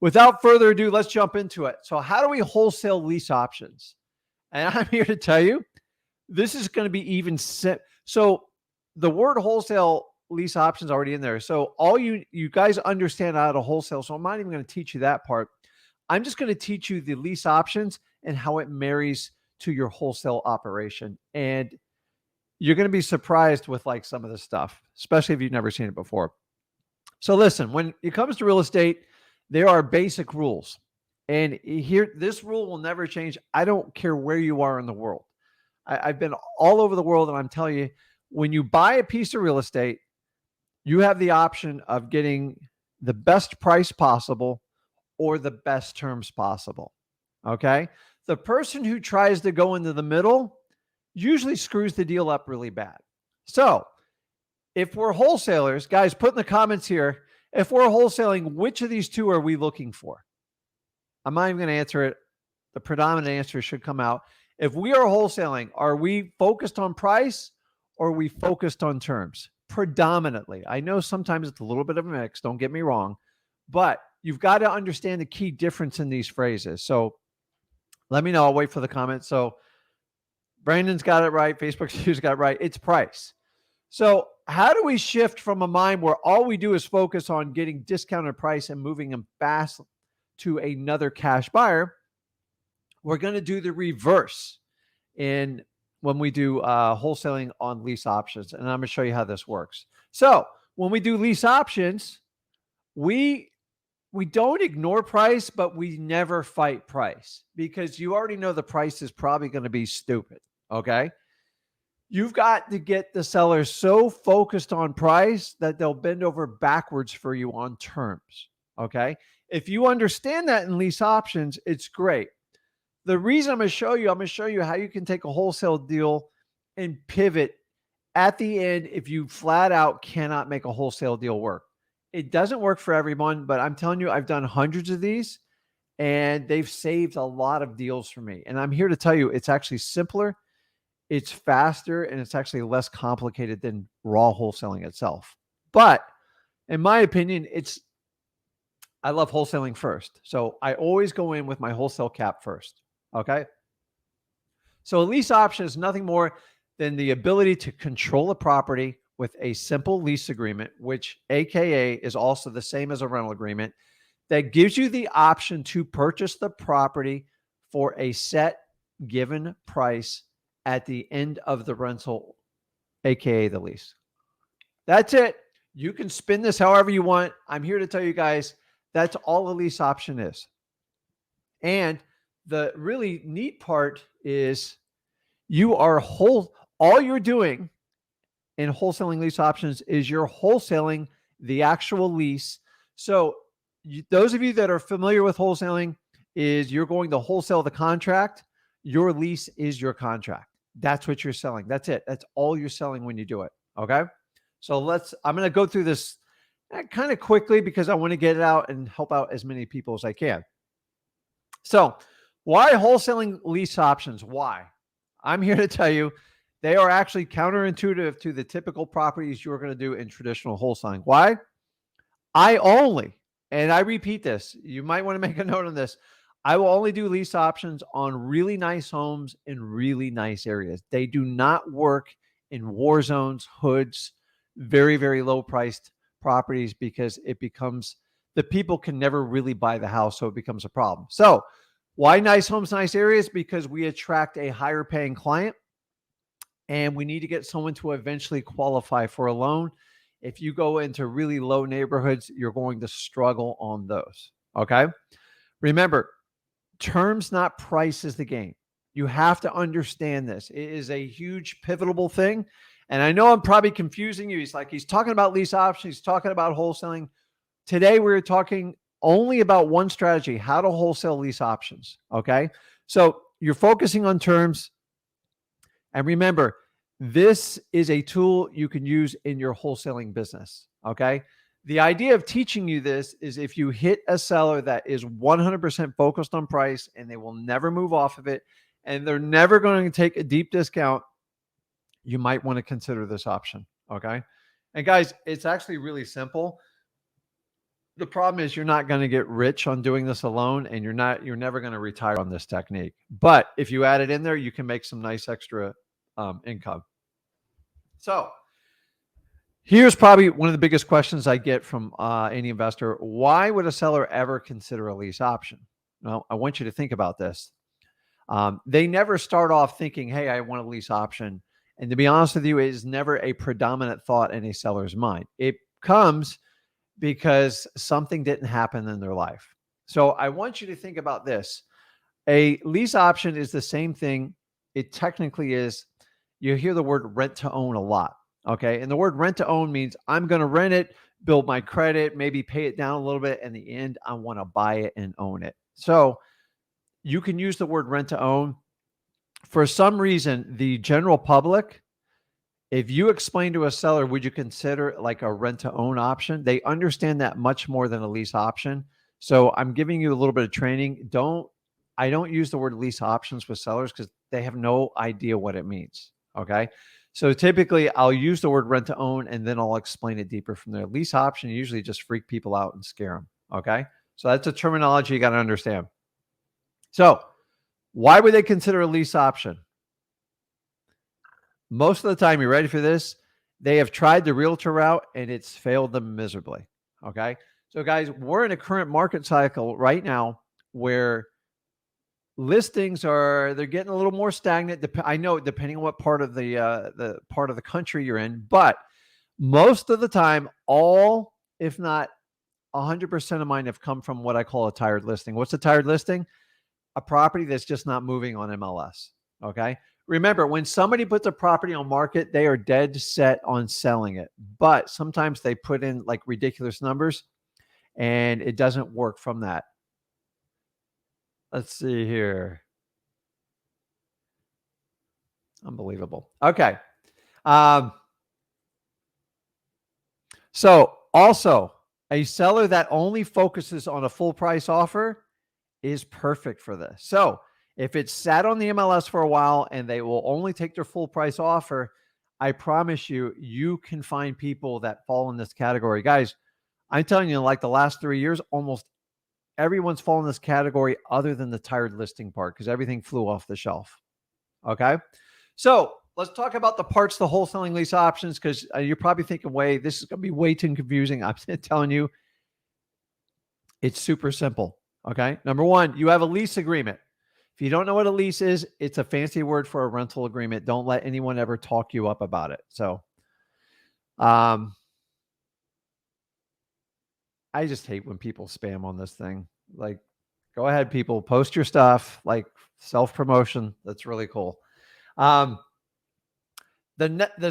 without further ado, let's jump into it. So how do we wholesale lease options? And I'm here to tell you, this is going to be even so the word wholesale lease options already in there. So all you guys understand how to wholesale. So I'm not even going to teach you that part. I'm just going to teach you the lease options and how it marries to your wholesale operation. And you're going to be surprised with like some of the stuff, especially if you've never seen it before. So listen, when it comes to real estate, there are basic rules. And here, this rule will never change. I don't care where you are in the world. I've been all over the world, and I'm telling you, when you buy a piece of real estate, you have the option of getting the best price possible or the best terms possible. Okay? The person who tries to go into the middle usually screws the deal up really bad. So if we're wholesalers, guys, put in the comments here, if we're wholesaling, which of these two are we looking for? I'm not even going to answer it. The predominant answer should come out. If we are wholesaling, are we focused on price or are we focused on terms? Predominantly. I know sometimes it's a little bit of a mix, don't get me wrong, but you've got to understand the key difference in these phrases. So let me know. I'll wait for the comments. So Brandon's got it right. Facebook Stu's got it right. It's price. So how do we shift from a mind where all we do is focus on getting discounted price and moving them fast to another cash buyer? We're going to do the reverse when we do wholesaling on lease options. And I'm going to show you how this works. So when we do lease options, we don't ignore price, but we never fight price because you already know the price is probably going to be stupid. Okay. You've got to get the seller so focused on price that they'll bend over backwards for you on terms. Okay. If you understand that in lease options, it's great. The reason I'm going to show you how you can take a wholesale deal and pivot at the end if you flat out cannot make a wholesale deal work. It doesn't work for everyone, but I'm telling you, I've done hundreds of these and they've saved a lot of deals for me. And I'm here to tell you, it's actually simpler, it's faster, and it's actually less complicated than raw wholesaling itself. But in my opinion, I love wholesaling first. So I always go in with my wholesale cap first. Okay. So a lease option is nothing more than the ability to control a property with a simple lease agreement, which AKA is also the same as a rental agreement, that gives you the option to purchase the property for a set given price at the end of the rental, AKA the lease. That's it. You can spin this however you want. I'm here to tell you guys that's all a lease option is. And the really neat part is all you're doing in wholesaling lease options is you're wholesaling the actual lease. So those of you that are familiar with wholesaling is you're going to wholesale the contract. Your lease is your contract. That's what you're selling. That's it. That's all you're selling when you do it. Okay. So I'm going to go through this kind of quickly because I want to get it out and help out as many people as I can. So why wholesaling lease options? Why? I'm here to tell you they are actually counterintuitive to the typical properties you're going to do in traditional wholesaling. Why? And I repeat this, you might want to make a note on this. I will only do lease options on really nice homes in really nice areas. They do not work in war zones, hoods, very, very low priced properties because the people can never really buy the house. So it becomes a problem. So why nice homes, nice areas? Because we attract a higher paying client and we need to get someone to eventually qualify for a loan. If you go into really low neighborhoods, you're going to struggle on those. Okay. Remember, terms, not price, is the game. You have to understand this. It is a huge pivotal thing. And I know I'm probably confusing you. He's talking about lease options. He's talking about wholesaling. Today, we're talking only about one strategy, how to wholesale lease options. Okay. So you're focusing on terms. And remember, this is a tool you can use in your wholesaling business. Okay. The idea of teaching you this is if you hit a seller that is 100% focused on price and they will never move off of it and they're never going to take a deep discount, you might want to consider this option. Okay. And guys, it's actually really simple. The problem is you're not going to get rich on doing this alone, and you're never going to retire on this technique. But if you add it in there, you can make some nice extra income. So here's probably one of the biggest questions I get from any investor. Why would a seller ever consider a lease option? Well, I want you to think about this. They never start off thinking, hey, I want a lease option. And to be honest with you, it is never a predominant thought in a seller's mind. It comes because something didn't happen in their life. So I want you to think about this. A lease option is the same thing. It technically is. You hear the word rent to own a lot. Okay. And the word rent to own means I'm going to rent it, build my credit, maybe pay it down a little bit. In the end, I want to buy it and own it. So you can use the word rent to own. For some reason, the general public, if you explain to a seller, would you consider like a rent to own option? They understand that much more than a lease option. So I'm giving you a little bit of training. I don't use the word lease options with sellers because they have no idea what it means. Okay. So typically I'll use the word rent to own and then I'll explain it deeper from there. Lease option usually just freak people out and scare them. Okay. So that's a terminology you got to understand. So why would they consider a lease option? Most of the time, you ready for this? They have tried the realtor route and it's failed them miserably. Okay. So guys, we're in a current market cycle right now where listings they're getting a little more stagnant. I know depending on what part of the part of the country you're in, but most of the time, all, if not 100% of mine have come from what I call a tired listing. What's a tired listing? A property that's just not moving on MLS. Okay. Remember, when somebody puts a property on market, they are dead set on selling it. But sometimes they put in like ridiculous numbers and it doesn't work from that. Let's see here. Unbelievable. Okay. So also, a seller that only focuses on a full price offer is perfect for this. So if it's sat on the MLS for a while and they will only take their full price offer, I promise you, you can find people that fall in this category. Guys, I'm telling you, like the last 3 years, almost everyone's fallen in this category other than the tired listing part because everything flew off the shelf. Okay. So let's talk about the parts, the wholesaling lease options, because you're probably thinking, this is going to be way too confusing. I'm telling you, it's super simple. Okay. Number one, you have a lease agreement. If you don't know what a lease is, it's a fancy word for a rental agreement. Don't let anyone ever talk you up about it. So, I just hate when people spam on this thing. Like, go ahead, people, post your stuff, like self-promotion. That's really cool. The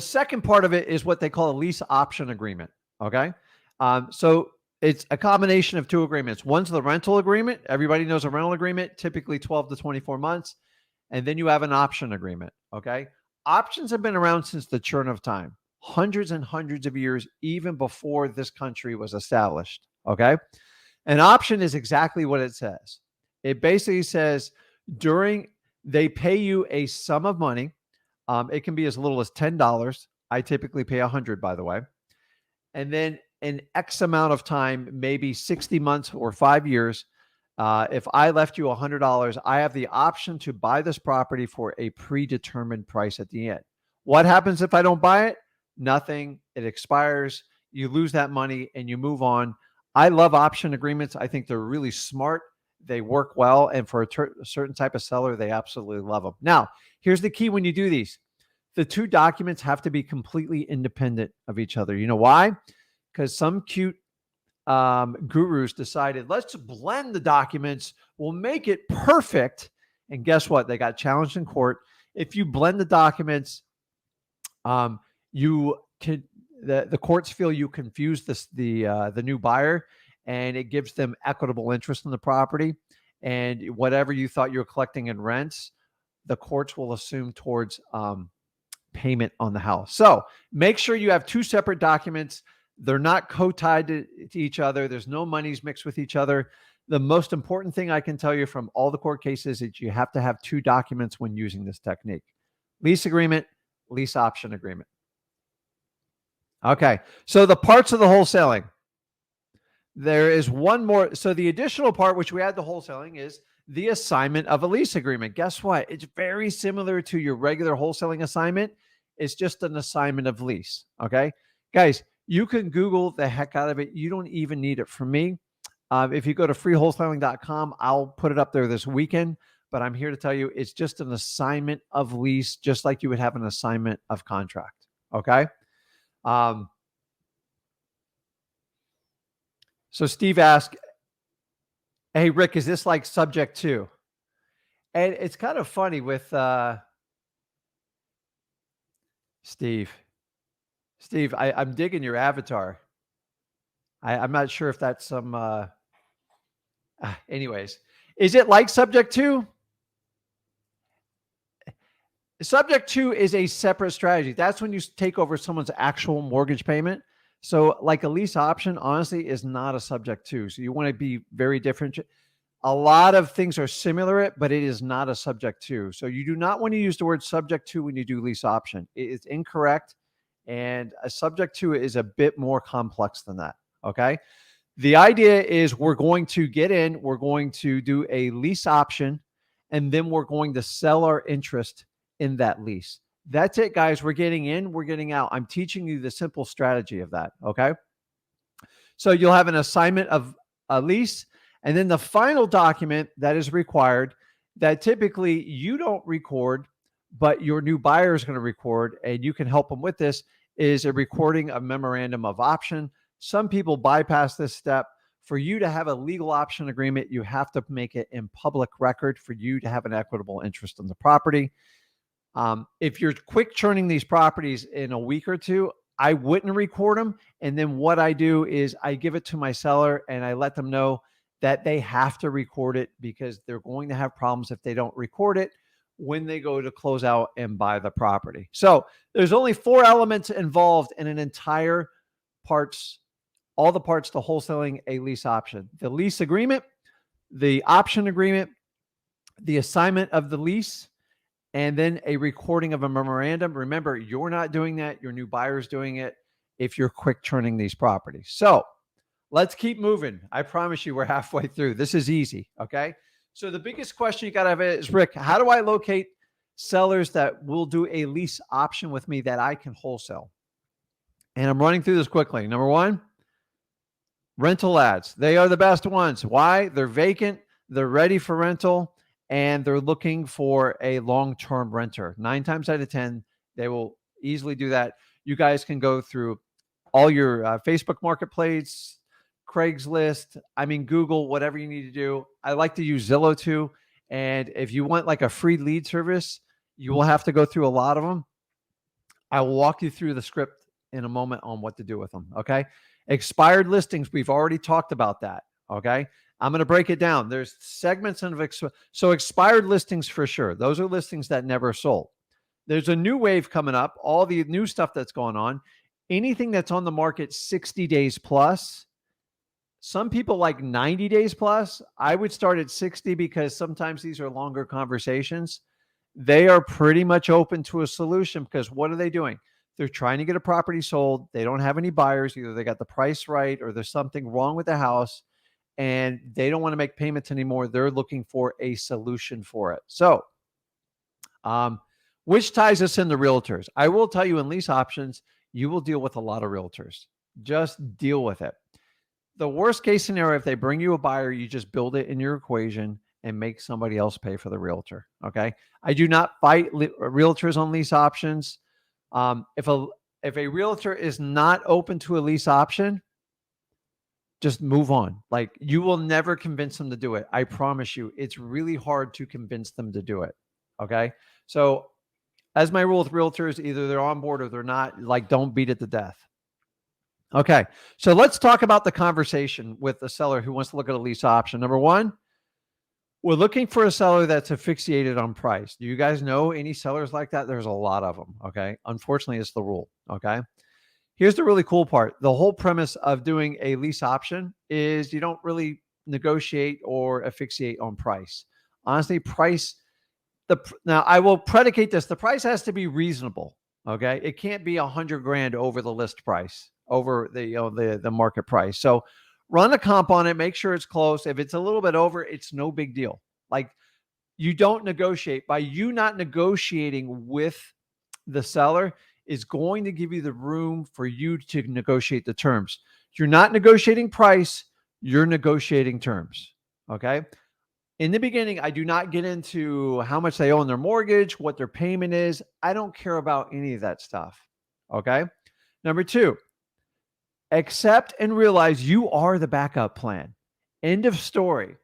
second part of it is what they call a lease option agreement. Okay. So it's a combination of two agreements. One's the rental agreement. Everybody knows a rental agreement, typically 12 to 24 months. And then you have an option agreement. Okay. Options have been around since the churn of time, hundreds and hundreds of years, even before this country was established. Okay. An option is exactly what it says. It basically says they pay you a sum of money. It can be as little as $10. I typically pay $100, by the way. And then an X amount of time, maybe 60 months or 5 years. If I left you $100, I have the option to buy this property for a predetermined price at the end. What happens if I don't buy it? Nothing. It expires. You lose that money and you move on. I love option agreements. I think they're really smart. They work well. And for a certain type of seller, they absolutely love them. Now, here's the key when you do these. The two documents have to be completely independent of each other. You know why? Because some cute gurus decided, let's blend the documents. We'll make it perfect. And guess what? They got challenged in court. If you blend the documents, the courts feel you confuse the new buyer, and it gives them equitable interest in the property. And whatever you thought you were collecting in rents, the courts will assume towards payment on the house. So make sure you have two separate documents. They're not co-tied to each other. There's no monies mixed with each other. The most important thing I can tell you from all the court cases is you have to have two documents when using this technique. Lease agreement, lease option agreement. Okay, so the parts of the wholesaling. There is one more. So the additional part, which we add to wholesaling, is the assignment of a lease agreement. Guess what? It's very similar to your regular wholesaling assignment. It's just an assignment of lease. Okay. Guys, you can Google the heck out of it. You don't even need it from me. If you go to freewholesaling.com, I'll put it up there this weekend. But I'm here to tell you it's just an assignment of lease, just like you would have an assignment of contract. Okay. So Steve asked, hey, Rick, is this like subject to? And it's kind of funny with Steve. Steve, I'm digging your avatar. I'm not sure if that's some, anyways. Is it like subject to? Subject to is a separate strategy. That's when you take over someone's actual mortgage payment. So like a lease option, honestly, is not a subject to. So you want to be very different. A lot of things are similar, but it is not a subject to. So you do not want to use the word subject to when you do lease option. It is incorrect. And a subject to is a bit more complex than that. Okay. The idea is we're going to get in, we're going to do a lease option, and then we're going to sell our interest in that lease. That's it, guys. We're getting in, we're getting out. I'm teaching you the simple strategy of that. Okay. So you'll have an assignment of a lease, and then the final document that is required that typically you don't record, but your new buyer is going to record, and you can help them with this, is a recording of memorandum of option. Some people bypass this step. For you to have a legal option agreement, you have to make it in public record for you to have an equitable interest in the property. If you're quick churning these properties in a week or two, I wouldn't record them. And then what I do is I give it to my seller and I let them know that they have to record it because they're going to have problems if they don't record it when they go to close out and buy the property. So there's only 4 elements involved in an entire all the parts to wholesaling a lease option: the lease agreement, the option agreement, the assignment of the lease, and then a recording of a memorandum. Remember, you're not doing that. Your new buyer's doing it if you're quick churning these properties. So let's keep moving. I promise you we're halfway through. This is easy, okay? So the biggest question you got to have is, Rick, how do I locate sellers that will do a lease option with me that I can wholesale? And I'm running through this quickly. Number 1, rental ads. They are the best ones. Why? They're vacant, they're ready for rental, and they're looking for a long-term renter. 9 times out of 10, they will easily do that. You guys can go through all your Facebook Marketplace, Craigslist, Google, whatever you need to do. I like to use Zillow too. And if you want like a free lead service, you will have to go through a lot of them. I will walk you through the script in a moment on what to do with them. Okay. Expired listings. We've already talked about that. Okay. I'm going to break it down. There's segments of so expired listings for sure. Those are listings that never sold. There's a new wave coming up. All the new stuff that's going on. Anything that's on the market 60 days plus. Some people like 90 days plus. I would start at 60 because sometimes these are longer conversations. They are pretty much open to a solution because what are they doing? They're trying to get a property sold. They don't have any buyers. Either they got the price right or there's something wrong with the house and they don't want to make payments anymore. They're looking for a solution for it. So, which ties us into realtors. I will tell you in lease options, you will deal with a lot of realtors. Just deal with it. The worst case scenario, if they bring you a buyer, you just build it in your equation and make somebody else pay for the realtor. Okay. I do not fight realtors on lease options. If a realtor is not open to a lease option, just move on. Like you will never convince them to do it. I promise you, it's really hard to convince them to do it. Okay. So as my rule with realtors, either they're on board or they're not. Like, don't beat it to death. Okay. So let's talk about the conversation with the seller who wants to look at a lease option. Number 1, we're looking for a seller that's asphyxiated on price. Do you guys know any sellers like that? There's a lot of them. Okay. Unfortunately, it's the rule. Okay. Here's the really cool part. The whole premise of doing a lease option is you don't really negotiate or asphyxiate on price. Honestly, now I will predicate this. The price has to be reasonable. Okay. It can't be $100,000 over the list price, over the market price. So Run a comp on it, make sure it's close. If it's a little bit over, it's no big deal. Like, you don't negotiate. By you not negotiating with the seller is going to give you the room for you to negotiate the terms. You're not negotiating price, you're negotiating terms. Okay. In the beginning, I do not get into how much they owe on their mortgage, what their payment is. I don't care about any of that stuff. Okay. Number two, accept and realize you are the backup plan. End of story.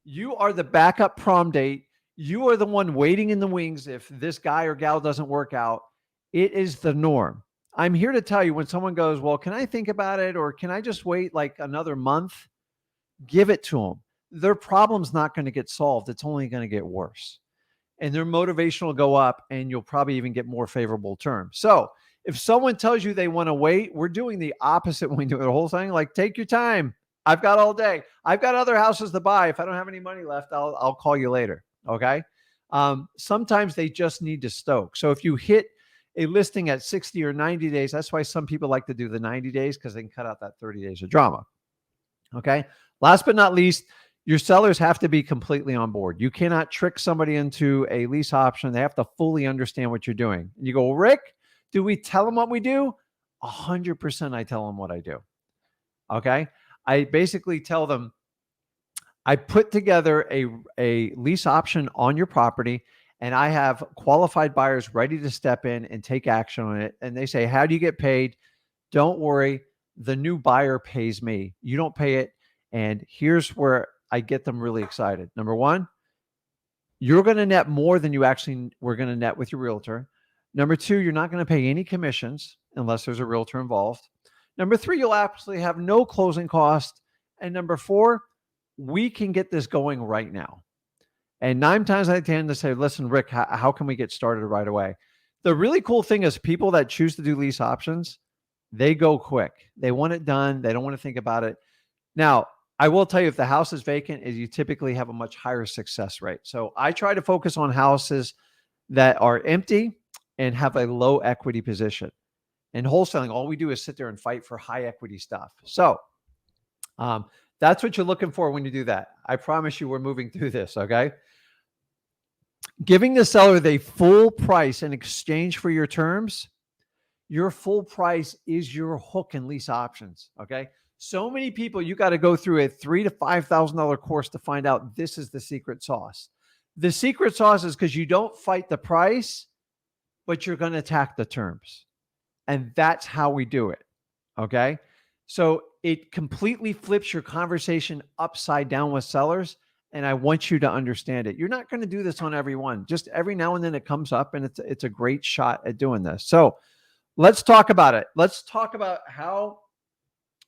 You are the backup prom date. You are the one waiting in the wings if this guy or gal doesn't work out. It is the norm. I'm here to tell you, when someone goes, well, can I think about it? Or can I just wait like another month? Give it to them. Their problem's not going to get solved. It's only going to get worse. And their motivation will go up, and you'll probably even get more favorable terms. So if someone tells you they want to wait, we're doing the opposite when we do the whole thing. Like, take your time. I've got all day. I've got other houses to buy. If I don't have any money left, I'll call you later. Okay. Sometimes they just need to stoke. So if you hit a listing at 60 or 90 days, that's why some people like to do the 90 days, because they can cut out that 30 days of drama. Okay. Last but not least, your sellers have to be completely on board. You cannot trick somebody into a lease option. They have to fully understand what you're doing. And you go, Rick, do we tell them what we do? 100% I tell them what I do. Okay. I basically tell them, I put together a lease option on your property, and I have qualified buyers ready to step in and take action on it. And they say, how do you get paid? Don't worry. The new buyer pays me. You don't pay it. And here's where I get them really excited. Number one, you're going to net more than you actually were going to net with your realtor. Number two, you're not going to pay any commissions unless there's a realtor involved. Number three, you'll absolutely have no closing cost. And number four, we can get this going right now. And 9 times out of 10 to say, listen, Rick, how can we get started right away? The really cool thing is people that choose to do lease options, they go quick. They want it done. They don't want to think about it. Now, I will tell you, if the house is vacant, you typically have a much higher success rate. So I try to focus on houses that are empty and have a low equity position. In wholesaling, all we do is sit there and fight for high equity stuff. So that's what you're looking for when you do that. I promise you we're moving through this, okay? Giving the seller the full price in exchange for your terms, your full price is your hook in lease options, okay? So many people, you got to go through a $3,000 to $5,000 course to find out this is the secret sauce. The secret sauce is because you don't fight the price, but you're going to attack the terms. And that's how we do it, okay? So it completely flips your conversation upside down with sellers. And I want you to understand it. You're not going to do this on everyone. Just every now and then it comes up, and it's a great shot at doing this. So let's talk about it. Let's talk about how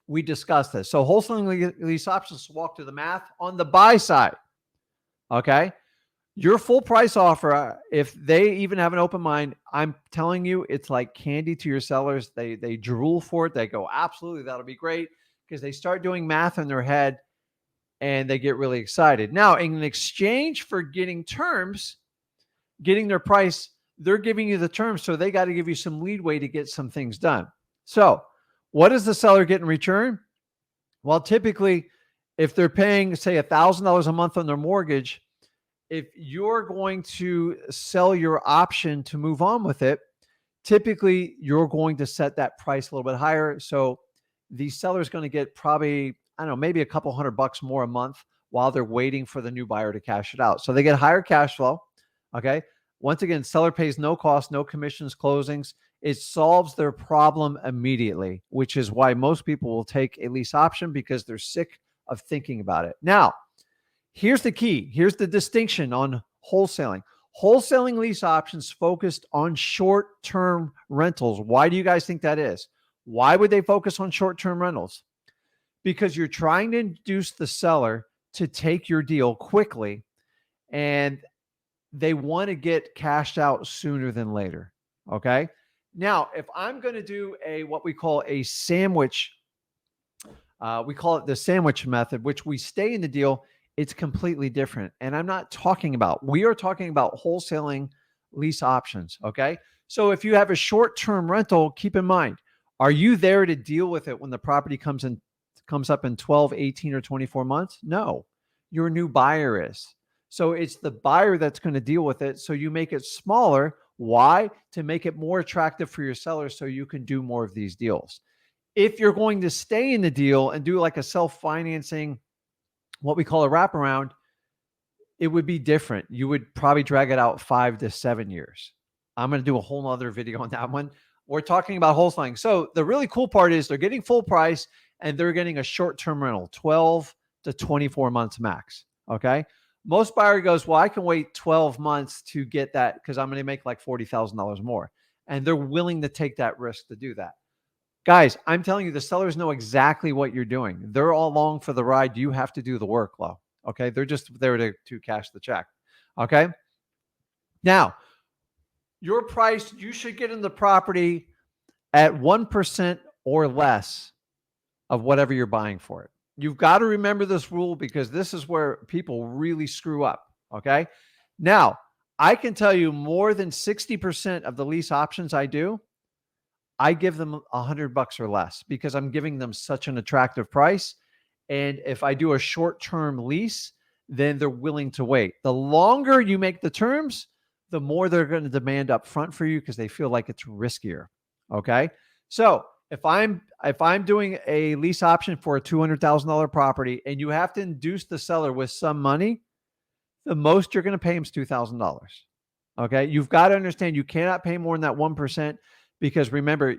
we discuss this. So wholesaling lease options, walk through the math on the buy side. Okay. Your full price offer, if they even have an open mind, I'm telling you, it's like candy to your sellers. They drool for it. They go, absolutely, that'll be great, because they start doing math in their head and they get really excited. Now, in exchange for getting terms, getting their price, they're giving you the terms. So they got to give you some leadway to get some things done. So what does the seller get in return? Well, typically, if they're paying, say, $1,000 a month on their mortgage, if you're going to sell your option to move on with it, typically you're going to set that price a little bit higher. So the seller's going to get probably, I don't know, maybe a couple $100 more a month while they're waiting for the new buyer to cash it out. So they get higher cash flow. Okay. Once again, seller pays no cost, no commissions, closings. It solves their problem immediately, which is why most people will take a lease option, because they're sick of thinking about it. Now, here's the key. Here's the distinction on wholesaling. Wholesaling lease options focused on short-term rentals. Why do you guys think that is? Why would they focus on short-term rentals? Because you're trying to induce the seller to take your deal quickly, and they want to get cashed out sooner than later. Okay. Now, if I'm going to do what we call a sandwich, we call it the sandwich method, which we stay in the deal, it's completely different. And we are talking about wholesaling lease options. Okay. So if you have a short-term rental, keep in mind, are you there to deal with it when the property comes comes up in 12, 18, or 24 months? No, your new buyer is. So it's the buyer that's going to deal with it. So you make it smaller. Why? To make it more attractive for your sellers so you can do more of these deals. If you're going to stay in the deal and do like a self-financing, what we call a wraparound, it would be different. You would probably drag it out 5 to 7 years. I'm going to do a whole nother video on that one. We're talking about wholesaling. So the really cool part is they're getting full price and they're getting a short-term rental, 12 to 24 months max. Okay. Most buyer goes, well, I can wait 12 months to get that because I'm going to make like $40,000 more. And they're willing to take that risk to do that. Guys, I'm telling you, the sellers know exactly what you're doing. They're all along for the ride. You have to do the work, Lo. Okay. They're just there to cash the check. Okay. Now, your price, you should get in the property at 1% or less of whatever you're buying for it. You've got to remember this rule because this is where people really screw up. Okay. Now, I can tell you more than 60% of the lease options I do, I give them $100 or less because I'm giving them such an attractive price. And if I do a short-term lease, then they're willing to wait. The longer you make the terms, the more they're going to demand up front for you because they feel like it's riskier. Okay. So if I'm doing a lease option for a $200,000 property and you have to induce the seller with some money, the most you're going to pay him is $2,000. Okay. You've got to understand you cannot pay more than that 1%. Because remember,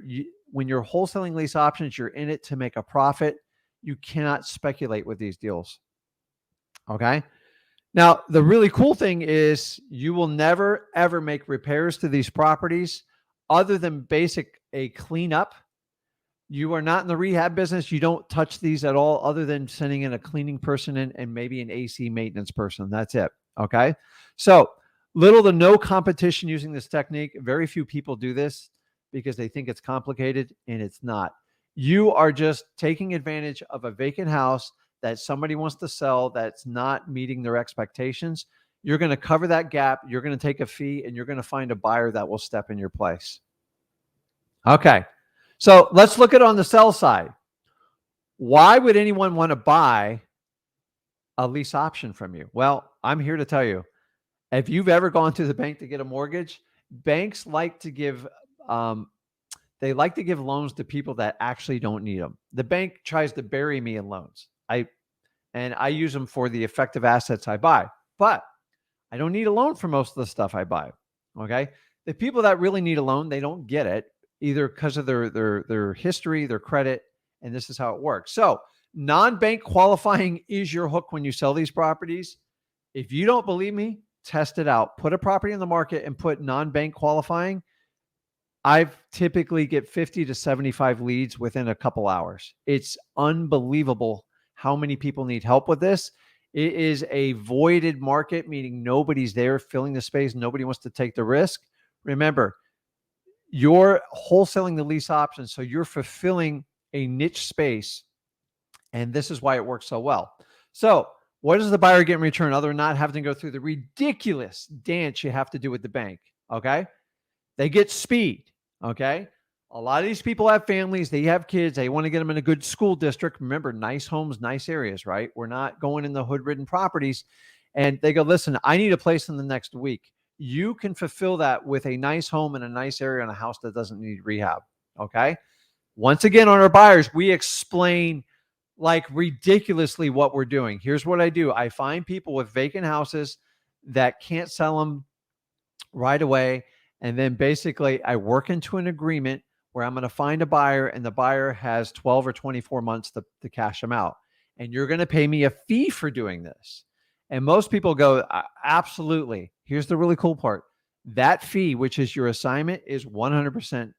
when you're wholesaling lease options, you're in it to make a profit. You cannot speculate with these deals. Okay. Now, the really cool thing is you will never, ever make repairs to these properties other than a cleanup. You are not in the rehab business. You don't touch these at all other than sending in a cleaning person and maybe an AC maintenance person. That's it. Okay. So little to no competition using this technique. Very few people do this because they think it's complicated and it's not. You are just taking advantage of a vacant house that somebody wants to sell that's not meeting their expectations. You're going to cover that gap. You're going to take a fee and you're going to find a buyer that will step in your place. Okay. So let's look at on the sell side. Why would anyone want to buy a lease option from you? Well, I'm here to tell you, if you've ever gone to the bank to get a mortgage, banks like to give loans to people that actually don't need them. The bank tries to bury me in loans. I use them for the effective assets I buy, but I don't need a loan for most of the stuff I buy. Okay. The people that really need a loan, they don't get it either because of their history, their credit, and this is how it works. So non-bank qualifying is your hook when you sell these properties. If you don't believe me, test it out. Put a property in the market and put non-bank qualifying. I've typically get 50 to 75 leads within a couple hours. It's unbelievable how many people need help with this. It is a voided market, meaning nobody's there filling the space. Nobody wants to take the risk. Remember, you're wholesaling the lease options, so you're fulfilling a niche space, and this is why it works so well. So what does the buyer get in return other than not having to go through the ridiculous dance you have to do with the bank? Okay. They get speed. Okay. A lot of these people have families. They have kids. They want to get them in a good school district. Remember, nice homes, nice areas, right? We're not going in the hood-ridden properties. And they go, listen, I need a place in the next week. You can fulfill that with a nice home in a nice area and a house that doesn't need rehab. Okay. Once again, on our buyers, we explain like ridiculously what we're doing. Here's what I do. I find people with vacant houses that can't sell them right away. And then basically I work into an agreement where I'm going to find a buyer and the buyer has 12 or 24 months to cash them out. And you're going to pay me a fee for doing this. And most people go, absolutely. Here's the really cool part. That fee, which is your assignment, is 100%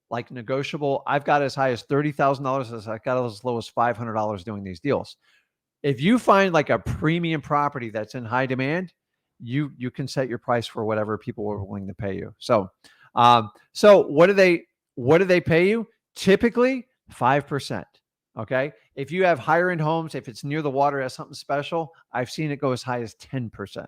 like negotiable. I've got as high as $30,000 as I got as low as $500 doing these deals. If you find like a premium property that's in high demand, you can set your price for whatever people are willing to pay you. So what do they pay you? Typically 5%. Okay. If you have higher end homes, if it's near the water, has something special, I've seen it go as high as 10%.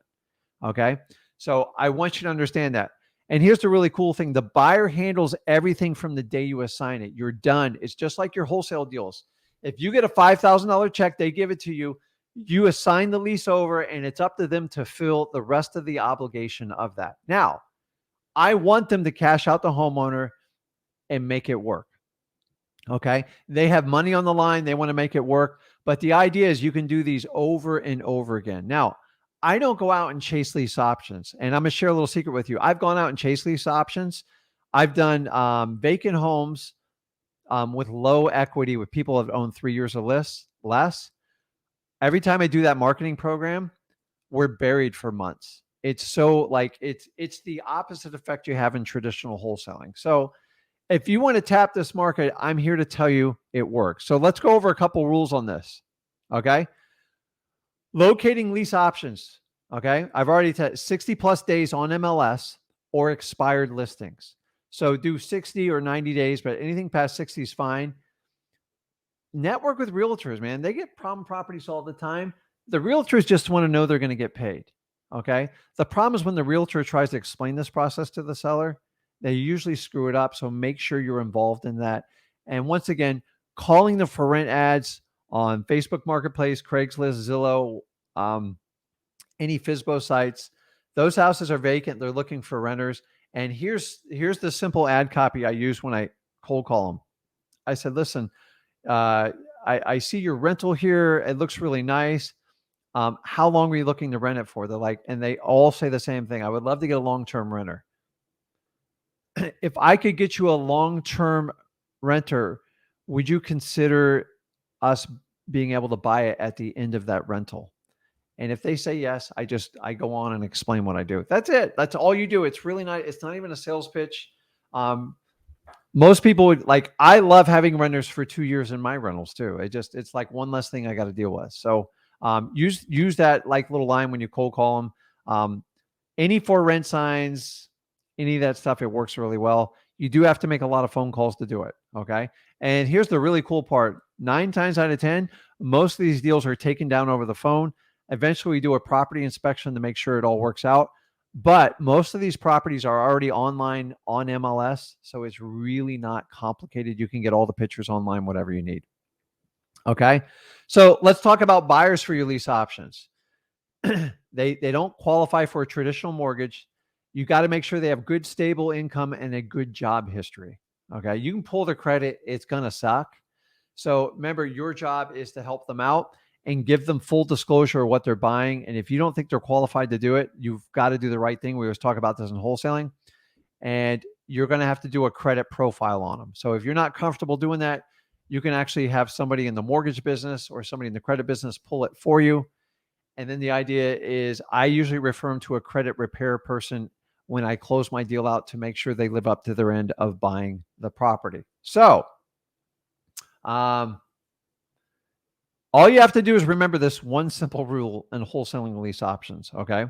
Okay. So I want you to understand that. And here's the really cool thing. The buyer handles everything from the day you assign it. You're done. It's just like your wholesale deals. If you get a $5,000 check, they give it to you. You assign the lease over, and it's up to them to fill the rest of the obligation of that. Now, I want them to cash out the homeowner and make it work. Okay. They have money on the line. They want to make it work. But the idea is you can do these over and over again. Now, I don't go out and chase lease options. And I'm going to share a little secret with you. I've gone out and chased lease options. I've done vacant homes with low equity with people that have owned 3 years or less. Every time I do that marketing program, we're buried for months. It's so like it's the opposite effect you have in traditional wholesaling. So if you want to tap this market, I'm here to tell you it works. So let's go over a couple rules on this. Okay. Locating lease options. Okay. I've already said 60 plus days on MLS or expired listings. So do 60 or 90 days, but anything past 60 is fine. Network with realtors, man. They get problem properties all the time. The realtors just want to know they're going to get paid. Okay. The problem is when the realtor tries to explain this process to the seller, they usually screw it up. So make sure you're involved in that. And once again, calling the for rent ads on Facebook Marketplace, Craigslist, Zillow, any FSBO sites, those houses are vacant. They're looking for renters. And here's the simple ad copy I use when I cold call them. I said, listen, I see your rental here. It looks really nice. How long are you looking to rent it for? They're like, and they all say the same thing. I would love to get a long-term renter. If I could get you a long-term renter, would you consider us being able to buy it at the end of that rental? And if they say yes, I go on and explain what I do. That's it. That's all you do. It's really not, it's not even a sales pitch. Most people would like, I love having renters for 2 years in my rentals too. It's like one less thing I got to deal with. So use that like little line when you cold call them. Any for rent signs, any of that stuff, it works really well. You do have to make a lot of phone calls to do it. Okay. And here's the really cool part. 9 times out of 10, most of these deals are taken down over the phone. Eventually we do a property inspection to make sure it all works out. But most of these properties are already online on MLS. So it's really not complicated. You can get all the pictures online, whatever you need. Okay. So let's talk about buyers for your lease options. They don't qualify for a traditional mortgage. You got to make sure they have good, stable income and a good job history. Okay. You can pull their credit. It's going to suck. So remember, your job is to help them out and give them full disclosure of what they're buying. And if you don't think they're qualified to do it, you've got to do the right thing. We always talk about this in wholesaling, and you're going to have to do a credit profile on them. So if you're not comfortable doing that, you can actually have somebody in the mortgage business or somebody in the credit business pull it for you. And then the idea is I usually refer them to a credit repair person when I close my deal out to make sure they live up to their end of buying the property. So, all you have to do is remember this one simple rule in wholesaling lease options. Okay.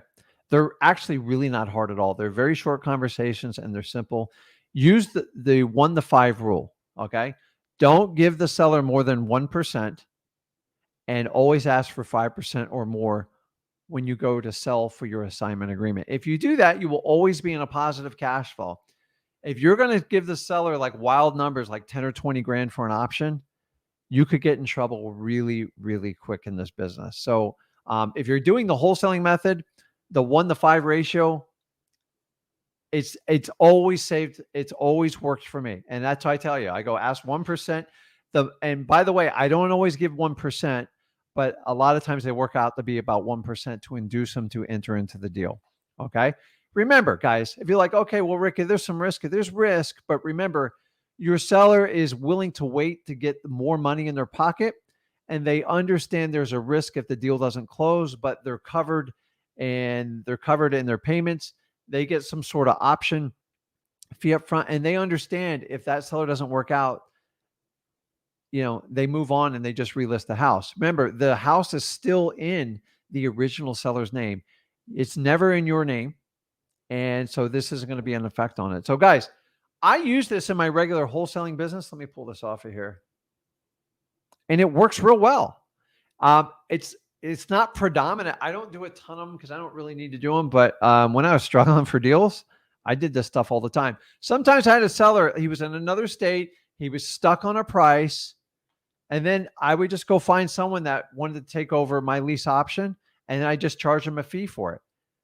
They're actually really not hard at all. They're very short conversations and they're simple. Use the 1 to 5 rule. Okay. Don't give the seller more than 1% and always ask for 5% or more when you go to sell for your assignment agreement. If you do that, you will always be in a positive cash flow. If you're going to give the seller like wild numbers, like 10 or 20 grand for an option, you could get in trouble really, really quick in this business. So if you're doing the wholesaling method, the 1 to 5 ratio, it's always saved. It's always worked for me. And that's why I tell you, I go ask 1%. And by the way, I don't always give 1%, but a lot of times they work out to be about 1% to induce them to enter into the deal. Okay. Remember, guys, if you're like, okay, well, Ricky, there's some risk. There's risk, but remember, your seller is willing to wait to get more money in their pocket, and they understand there's a risk if the deal doesn't close, but they're covered in their payments. They get some sort of option fee up front, and they understand if that seller doesn't work out, they move on and they just relist the house. Remember, the house is still in the original seller's name. It's never in your name. And so this isn't going to be an effect on it. So guys, I use this in my regular wholesaling business. Let me pull this off of here. And it works real well. It's not predominant. I don't do a ton of them because I don't really need to do them. But when I was struggling for deals, I did this stuff all the time. Sometimes I had a seller, he was in another state. He was stuck on a price. And then I would just go find someone that wanted to take over my lease option, and I just charge them a fee for it.